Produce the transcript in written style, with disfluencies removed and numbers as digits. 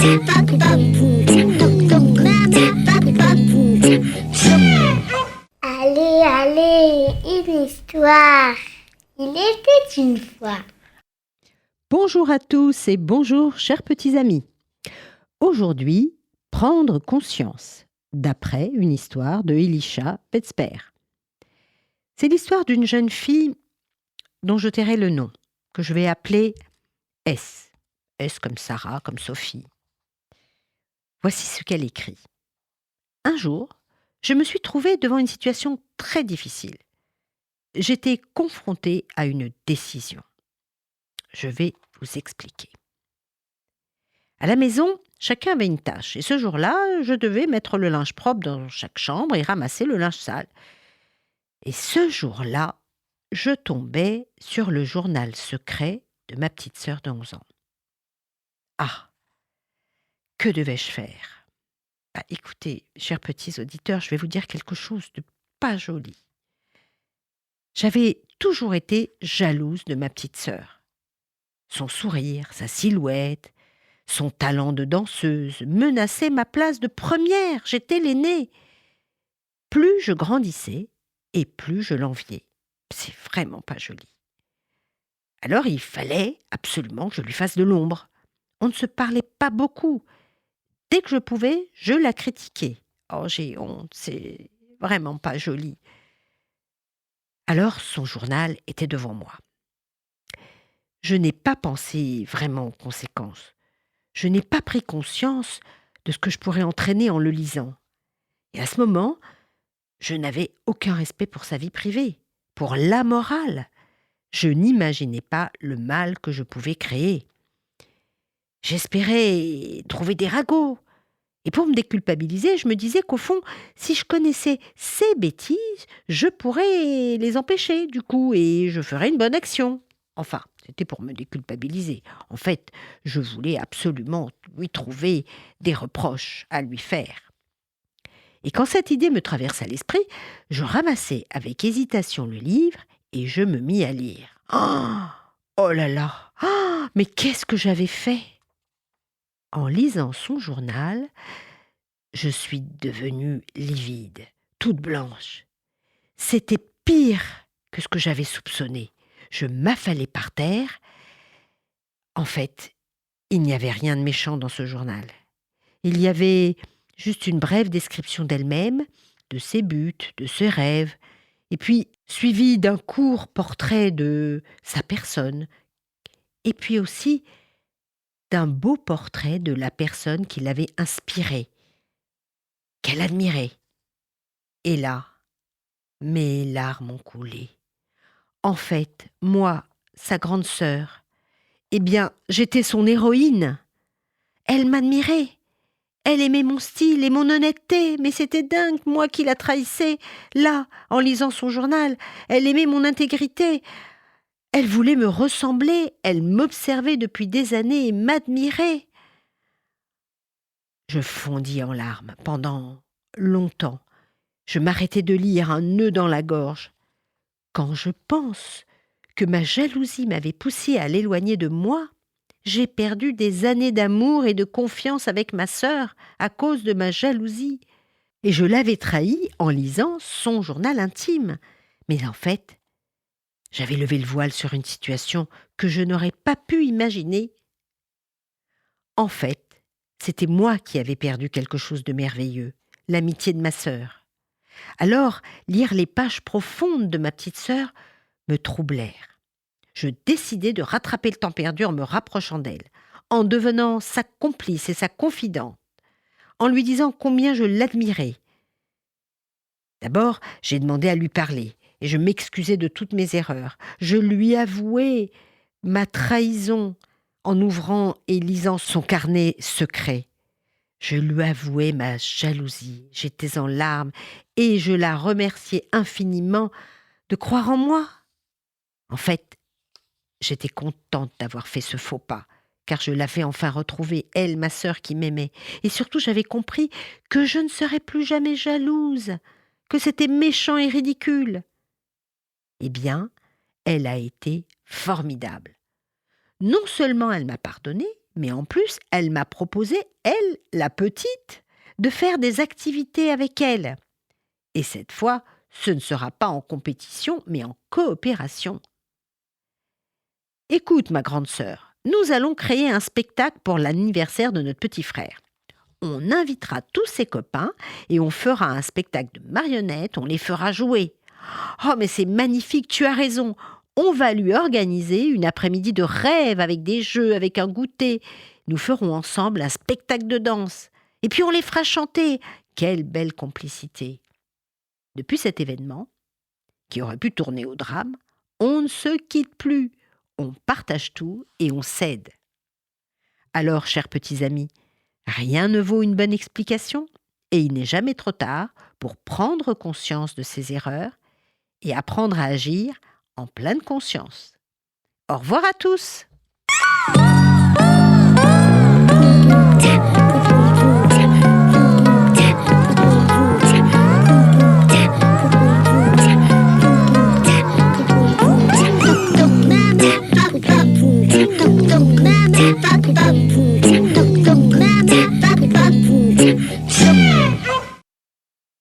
Allez, allez, une histoire. Il était une fois. Bonjour à tous et bonjour chers petits amis. Aujourd'hui, prendre conscience, d'après une histoire de Elisha Petzper. C'est l'histoire d'une jeune fille dont je tairai le nom, que je vais appeler S. S comme Sarah, comme Sophie. Voici ce qu'elle écrit. Un jour, je me suis trouvée devant une situation très difficile. J'étais confrontée à une décision. Je vais vous expliquer. À la maison, chacun avait une tâche, et ce jour-là, je devais mettre le linge propre dans chaque chambre et ramasser le linge sale. Et ce jour-là, je tombais sur le journal secret de ma petite sœur de 11 ans. Ah! Que devais-je faire? Écoutez, chers petits auditeurs, je vais vous dire quelque chose de pas joli. J'avais toujours été jalouse de ma petite sœur. Son sourire, sa silhouette, son talent de danseuse menaçait ma place de première. J'étais l'aînée. Plus je grandissais et plus je l'enviais. C'est vraiment pas joli. Alors il fallait absolument que je lui fasse de l'ombre. On ne se parlait pas beaucoup. Dès que je pouvais, je la critiquais. Oh, j'ai honte, c'est vraiment pas joli. Alors son journal était devant moi. Je n'ai pas pensé vraiment aux conséquences. Je n'ai pas pris conscience de ce que je pourrais entraîner en le lisant. Et à ce moment, je n'avais aucun respect pour sa vie privée, pour la morale. Je n'imaginais pas le mal que je pouvais créer. J'espérais trouver des ragots. Et pour me déculpabiliser, je me disais qu'au fond, si je connaissais ces bêtises, je pourrais les empêcher, du coup, et je ferais une bonne action. Enfin, c'était pour me déculpabiliser. En fait, je voulais absolument lui trouver des reproches à lui faire. Et quand cette idée me traversa l'esprit, je ramassai avec hésitation le livre et je me mis à lire. Oh là là! Mais qu'est-ce que j'avais fait? En lisant son journal, je suis devenue livide, toute blanche. C'était pire que ce que j'avais soupçonné. Je m'affalai par terre. En fait, il n'y avait rien de méchant dans ce journal. Il y avait juste une brève description d'elle-même, de ses buts, de ses rêves, et puis suivi d'un court portrait de sa personne, et puis aussi d'un beau portrait de la personne qui l'avait inspirée, qu'elle admirait. Et là, mes larmes ont coulé. En fait, moi, sa grande sœur, eh bien, j'étais son héroïne. Elle m'admirait. Elle aimait mon style et mon honnêteté, mais c'était dingue, moi qui la trahissais. Là, en lisant son journal, elle aimait mon intégrité. Elle voulait me ressembler, elle m'observait depuis des années et m'admirait. Je fondis en larmes pendant longtemps. Je m'arrêtais de lire, un nœud dans la gorge. Quand je pense que ma jalousie m'avait poussée à l'éloigner de moi, j'ai perdu des années d'amour et de confiance avec ma sœur à cause de ma jalousie. Et je l'avais trahie en lisant son journal intime. Mais en fait, j'avais levé le voile sur une situation que je n'aurais pas pu imaginer. En fait, c'était moi qui avais perdu quelque chose de merveilleux, l'amitié de ma sœur. Alors, lire les pages profondes de ma petite sœur me troublèrent. Je décidai de rattraper le temps perdu en me rapprochant d'elle, en devenant sa complice et sa confidente, en lui disant combien je l'admirais. D'abord, j'ai demandé à lui parler, et je m'excusai de toutes mes erreurs. Je lui avouai ma trahison en ouvrant et lisant son carnet secret. Je lui avouai ma jalousie, j'étais en larmes, et je la remerciai infiniment de croire en moi. En fait, j'étais contente d'avoir fait ce faux pas, car je l'avais enfin retrouvée, elle, ma sœur qui m'aimait. Et surtout, j'avais compris que je ne serais plus jamais jalouse, que c'était méchant et ridicule. Eh bien, elle a été formidable. Non seulement elle m'a pardonné, Mais en plus, elle m'a proposé, elle, la petite, de faire des activités avec elle. Et cette fois, ce ne sera pas en compétition, mais en coopération. Écoute, ma grande sœur, nous allons créer un spectacle pour l'anniversaire de notre petit frère. On invitera tous ses copains et on fera un spectacle de marionnettes, on les fera jouer. Oh, mais c'est magnifique, tu as raison. On va lui organiser une après-midi de rêve avec des jeux, avec un goûter. Nous ferons ensemble un spectacle de danse. Et puis on les fera chanter. Quelle belle complicité. Depuis cet événement, qui aurait pu tourner au drame, on ne se quitte plus. On partage tout et on s'aide. Alors, chers petits amis, rien ne vaut une bonne explication et il n'est jamais trop tard pour prendre conscience de ses erreurs et apprendre à agir en pleine conscience. Au revoir à tous!